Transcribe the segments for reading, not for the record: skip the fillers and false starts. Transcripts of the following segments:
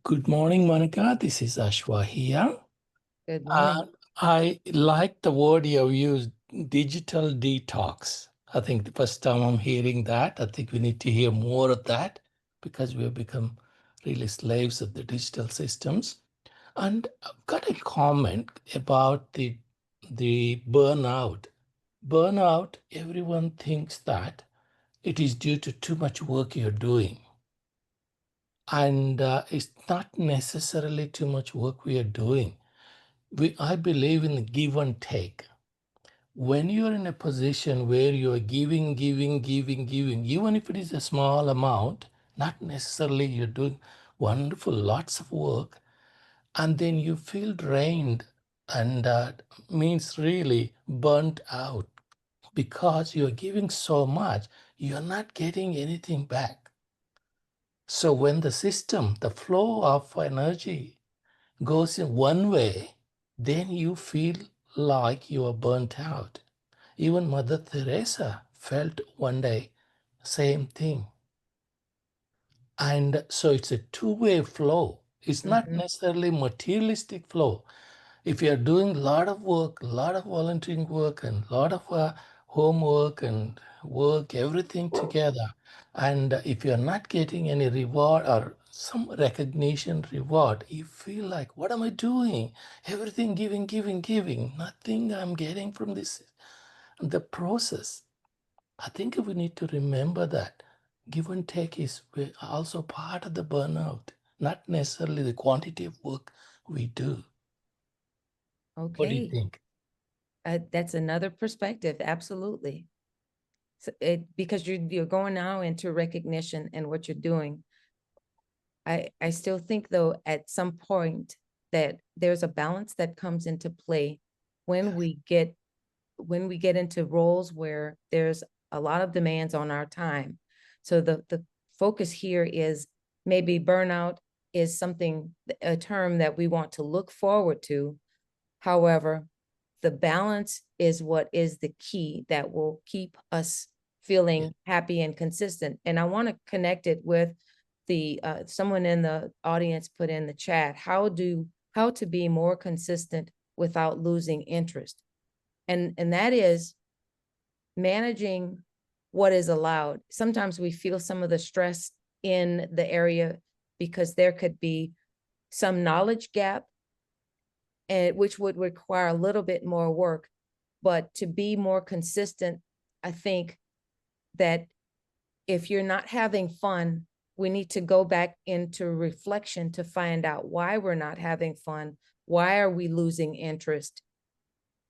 Good morning, Monica. This is Ashwa here. Good Uh, morning. I like the word you have used, digital detox. I think the first time I'm hearing that, I think we need to hear more of that because we have become really slaves of the digital systems. And I've got a comment about the burnout. Burnout, everyone thinks that it is due to too much work you're doing. And it's not necessarily too much work we are doing. I believe in give and take. When you're in a position where you are giving, even if it is a small amount, not necessarily you're doing wonderful, lots of work, and then you feel drained and means really burnt out because you're giving so much, you're not getting anything back. So when the system, the flow of energy goes in one way, then you feel like you are burnt out. Even Mother Teresa felt one day same thing. And so it's a two-way flow. It's not Mhm. necessarily materialistic flow. If you are doing a lot of work, a lot of volunteering work, and a lot of homework and work, everything together, and if you're not getting any reward or some recognition reward, you feel like, what am I doing? Everything giving, nothing I'm getting from this. The process. I think we need to remember that give and take is also part of the burnout, not necessarily the quantity of work we do. What do you Okay. think? That's another perspective. Absolutely. So because you're going now into recognition and what you're doing. I still think though at some point that there's a balance that comes into play when we get into roles where there's a lot of demands on our time. So the focus here is maybe burnout is a term that we want to look forward to. However, the balance is what is the key that will keep us Yeah, feeling happy and consistent. And I want to connect it with the someone in the audience put in the chat, how to be more consistent without losing interest. And that is managing what is allowed. Sometimes we feel some of the stress in the area because there could be some knowledge gap, and which would require a little bit more work. But to be more consistent, I think that if you're not having fun, we need to go back into reflection to find out why we're not having fun. Why are we losing interest?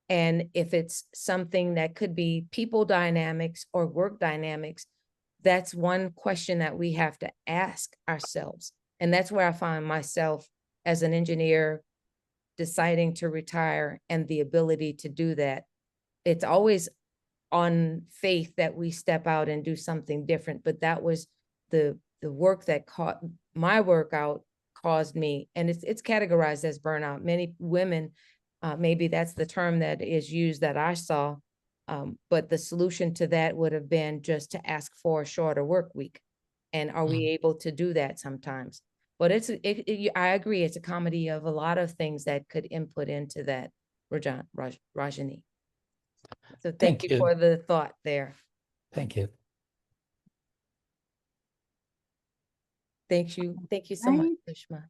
And if it's something that could be people dynamics or work dynamics, that's one question that we have to ask ourselves. And that's where I find myself as an engineer deciding to retire and the ability to do that. It's always on faith that we step out and do something different. But that was the work that caught my workout caused me, and it's categorized as burnout. Many women, maybe that's the term that is used that I saw. But the solution to that would have been just to ask for a shorter work week. And are we mm, able to do that sometimes? But I agree, it's a comedy of a lot of things that could input into that, Rajani. So thank thank you you. for the thought there. Thank you. Thank you. Thank you so much, Right. Sushma.